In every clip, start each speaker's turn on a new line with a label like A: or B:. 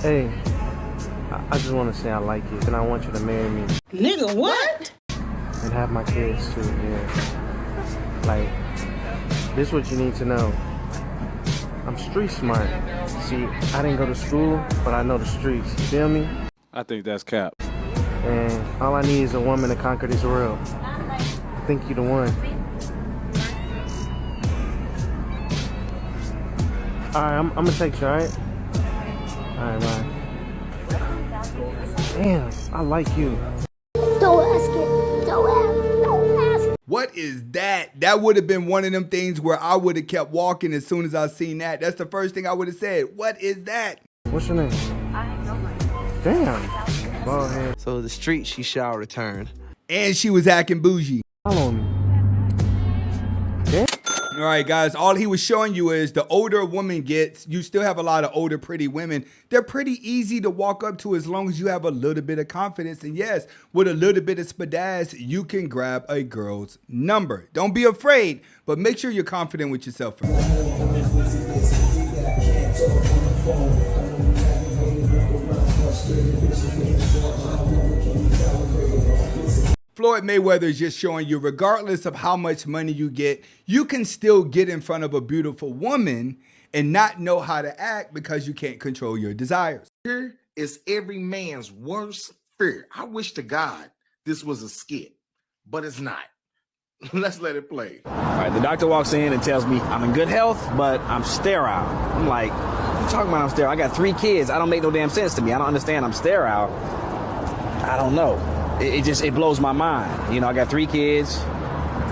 A: Hey, I just want to say I like you, and I want you to marry me.
B: Nigga, what?
A: And have my kids too, yeah. Like, this is what you need to know. I'm street smart. See, I didn't go to school, but I know the streets. You feel me?
C: I think that's cap.
A: And all I need is a woman to conquer this world. I think you're the one. Alright, I'm gonna text you, alright? Alright, bye. Damn, I like you.
D: Don't ask it. Don't ask.
E: What is that? That would have been one of them things where I would have kept walking as soon as I seen that. That's the first thing I would have said. What is that?
A: What's your name? Damn. Bald head.
F: So the street she shall return.
E: And she was acting bougie.
A: Follow me. Damn.
E: All right, guys, all he was showing you is the older a woman gets, you still have a lot of older, pretty women. They're pretty easy to walk up to as long as you have a little bit of confidence. And yes, with a little bit of spadass, you can grab a girl's number. Don't be afraid, but make sure you're confident with yourself first. Floyd Mayweather is just showing you, regardless of how much money you get, you can still get in front of a beautiful woman and not know how to act because you can't control your desires.
G: Fear is every man's worst fear. I wish to God this was a skit, but it's not. Let's let it play.
H: All right, the doctor walks in and tells me I'm in good health, but I'm sterile. I'm like, what you talking about I'm sterile? I got 3 kids. I don't make no damn sense to me. I don't understand I'm sterile. I don't know. It blows my mind. You know, I got 3 kids.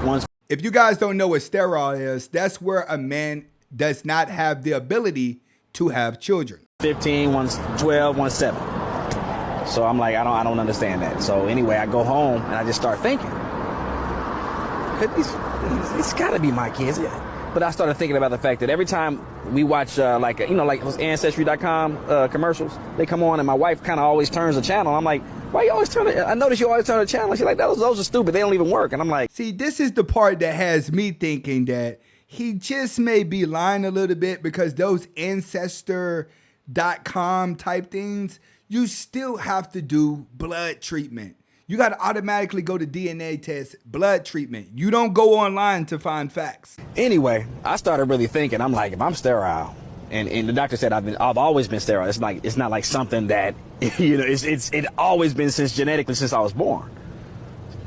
H: One's.
E: If you guys don't know what sterile is, that's where a man does not have the ability to have children.
H: 15, one's 12, one's 7. So I'm like, I don't understand that. So anyway, I go home and I just start thinking, it's got to be my kids. But I started thinking about the fact that every time we watch like those Ancestry.com commercials, they come on and my wife kind of always turns the channel. I'm like, why you always turn it? I notice you always turn the channel. She's like, those are stupid. They don't even work. And I'm like,
E: see, this is the part that has me thinking that he just may be lying a little bit, because those Ancestor.com type things, you still have to do blood treatment. You got to automatically go to DNA test, blood treatment. You don't go online to find facts.
H: Anyway, I started really thinking, I'm like, if I'm sterile, and the doctor said I've always been sterile. It's not like something that, it's always been genetically since I was born.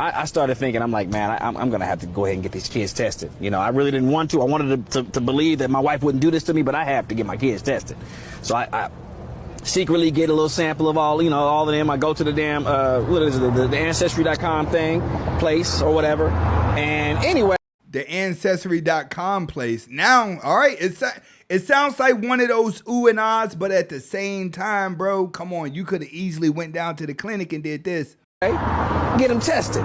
H: I started thinking, I'm like, man, I'm going to have to go ahead and get these kids tested. I really didn't want to. I wanted to believe that my wife wouldn't do this to me, but I have to get my kids tested. So I secretly get a little sample of all of them. I go to the damn, the Ancestry.com place or whatever. And anyway.
E: The Ancestry.com place. Now, all right, it sounds like one of those ooh and ahs, but at the same time, bro, come on, you could have easily went down to the clinic and did this.
H: Get them tested.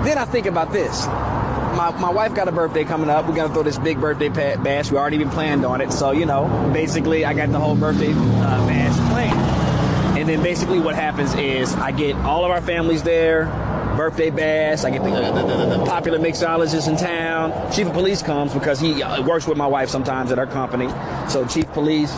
H: Then I think about this. My wife got a birthday coming up. We're going to throw this big birthday bash. We already been planned on it. So, basically I got the whole birthday bash planned. And then basically what happens is I get all of our families there, birthday bash. I get the popular mixologist in town. Chief of police comes because he works with my wife sometimes at our company. So chief of police,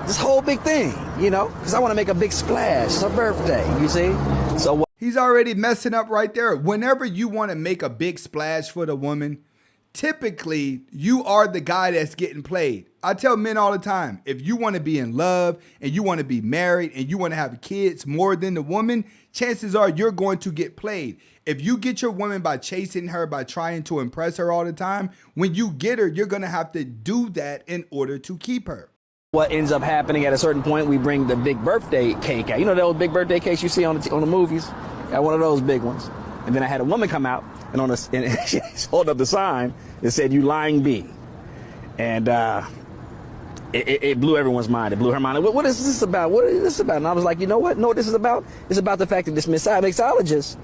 H: this whole big thing, because I want to make a big splash. It's her birthday, you see? So
E: he's already messing up right there. Whenever you want to make a big splash for the woman, typically you are the guy that's getting played. I tell men all the time, if you want to be in love and you want to be married and you want to have kids more than the woman, chances are you're going to get played. If you get your woman by chasing her, by trying to impress her all the time, when you get her, you're going to have to do that in order to keep her.
H: What ends up happening at a certain point, we bring the big birthday cake out. Those big birthday cakes you see on the movies? Got one of those big ones. And then I had a woman come out and she held up the sign that said, "You lying bee." And it blew everyone's mind. It blew her mind. What is this about? What is this about? And I was like, you know what? No, what this is about? It's about the fact that this mixologist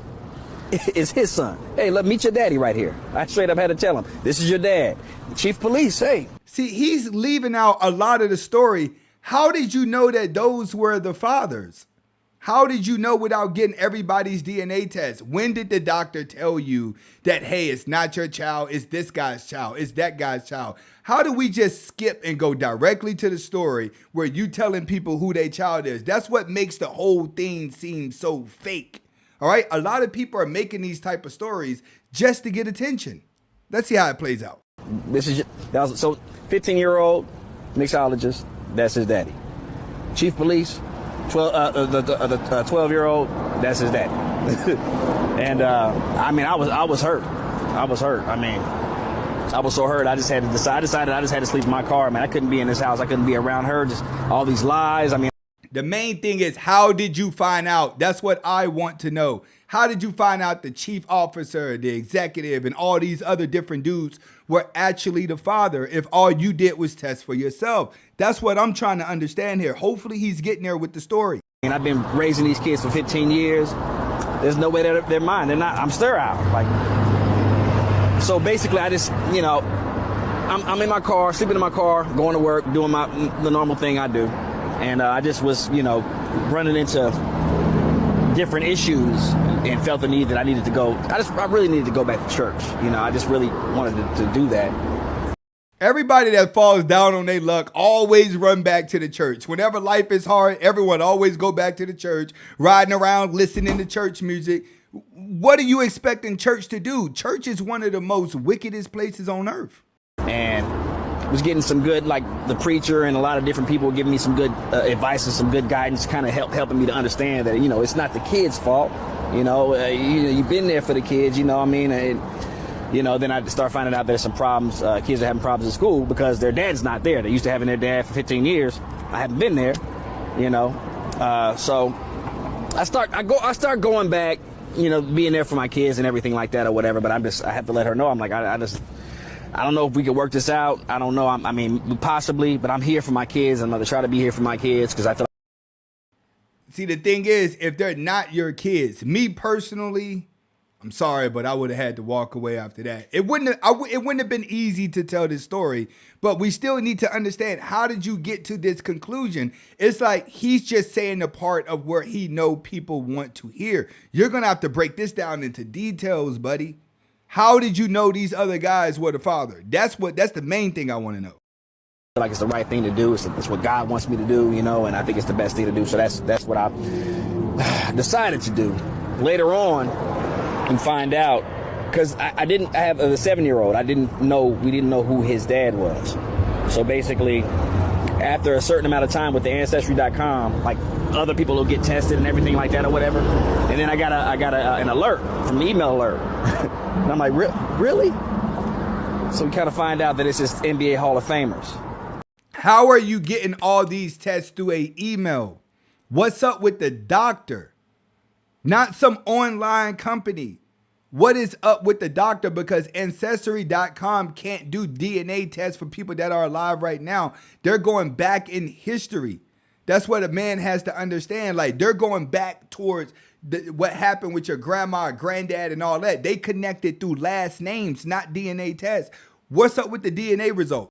H: is his son. Hey, let meet your daddy right here. I straight up had to tell him, this is your dad. Chief of police, hey.
E: See, he's leaving out a lot of the story. How did you know that those were the fathers? How did you know without getting everybody's DNA test? When did the doctor tell you that, hey, it's not your child, it's this guy's child, it's that guy's child? How do we just skip and go directly to the story where you telling people who their child is? That's what makes the whole thing seem so fake. All right? A lot of people are making these type of stories just to get attention. Let's see how it plays out.
H: So 15-year-old mixologist, that's his daddy. Chief police, 12-year-old, that's his daddy. And I mean, I was hurt. I was hurt. I mean, I was so hurt. I decided I just had to sleep in my car. Man, I couldn't be in this house. I couldn't be around her. Just all these lies. I mean,
E: the main thing is, how did you find out? That's what I want to know. How did you find out the chief officer, the executive, and all these other different dudes were actually the father if all you did was test for yourself? That's what I'm trying to understand here. Hopefully he's getting there with the story.
H: And I've been raising these kids for 15 years. There's no way that they're mine. They're not. I'm sterile. Like, so basically, I just, I'm in my car, sleeping in my car, going to work, doing the normal thing I do. And I just was, running into different issues and felt the need that I needed to go. I really needed to go back to church. I just really wanted to do that.
E: Everybody that falls down on their luck always run back to the church. Whenever life is hard, everyone always go back to the church, riding around, listening to church music. What are you expecting church to do? Church is one of the most wickedest places on earth.
H: And was getting some good, like the preacher and a lot of different people were giving me some good advice and some good guidance, kind of helping me to understand that, it's not the kids' fault. You've been there for the kids, then I start finding out there's some problems. Kids are having problems at school because their dad's not there. They used to having their dad for 15 years. I haven't been there, so I start going back, being there for my kids and everything like that or whatever. But I have to let her know. I'm like, I don't know if we can work this out. I don't know. I mean, possibly, but I'm here for my kids. I'm going to try to be here for my kids because I feel like.
E: See, the thing is, if they're not your kids, me personally, I'm sorry, but I would have had to walk away after that. It wouldn't have been easy to tell this story, but we still need to understand, how did you get to this conclusion? It's like he's just saying the part of where he know people want to hear. You're going to have to break this down into details, buddy. How did you know these other guys were the father? That's the main thing I want to know.
H: Like it's the right thing to do. It's what God wants me to do, and I think it's the best thing to do. So that's what I decided to do. Later on, and find out, because I have the 7-year-old. We didn't know who his dad was. So basically, after a certain amount of time with the ancestry.com, like other people will get tested and everything like that or whatever, and then I got an alert from the email alert, and I'm like, really? So we kind of find out that it's just NBA Hall of Famers.
E: How are you getting all these tests through an email? What's up with the doctor? Not some online company. What is up with the doctor? Because Ancestry.com can't do DNA tests for people that are alive right now. They're going back in history. That's what a man has to understand. Like, they're going back towards what happened with your grandma, granddad, and all that. They connected through last names, not DNA tests. What's up with the DNA result?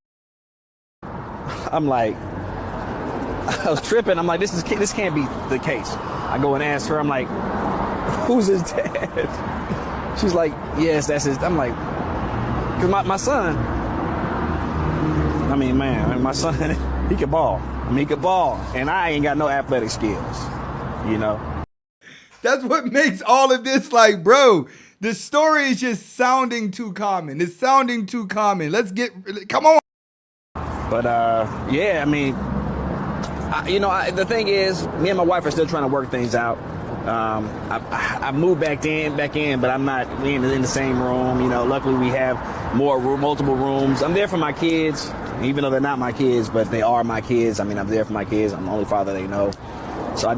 H: I'm like, I was tripping. I'm like, this can't be the case. I go and ask her. I'm like, who's his dad? She's like, yes, that's his. I'm like, because my son, my son, he can ball. He can ball. And I ain't got no athletic skills,
E: That's what makes all of this like, bro, the story is just sounding too common. It's sounding too common. Come on.
H: But, the thing is, me and my wife are still trying to work things out. I moved back in, but I'm not in the same room. Luckily we have multiple rooms. I'm there for my kids, even though they're not my kids, but they are my kids. I'm there for my kids. I'm the only father they know. So I've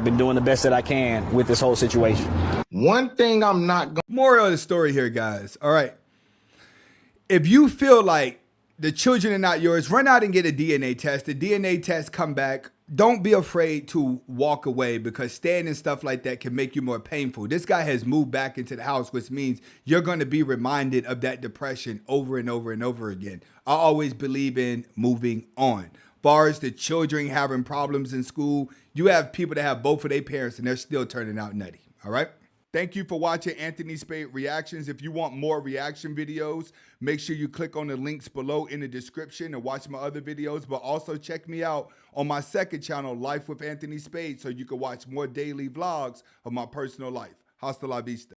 H: been doing the best that I can with this whole situation.
G: One thing I'm not going.
E: Moral of the story here, guys. All right. If you feel like the children are not yours, run out and get a DNA test. The DNA test come back. Don't be afraid to walk away, because staying and stuff like that can make you more painful. This guy has moved back into the house, which means you're going to be reminded of that depression over and over and over again. I always believe in moving on. far as the children having problems in school, you have people that have both of their parents and they're still turning out nutty. All right? Thank you for watching Anthony Spade Reactions. If you want more reaction videos, make sure you click on the links below in the description and watch my other videos. But also check me out on my second channel, Life with Anthony Spade, so you can watch more daily vlogs of my personal life. Hasta la vista.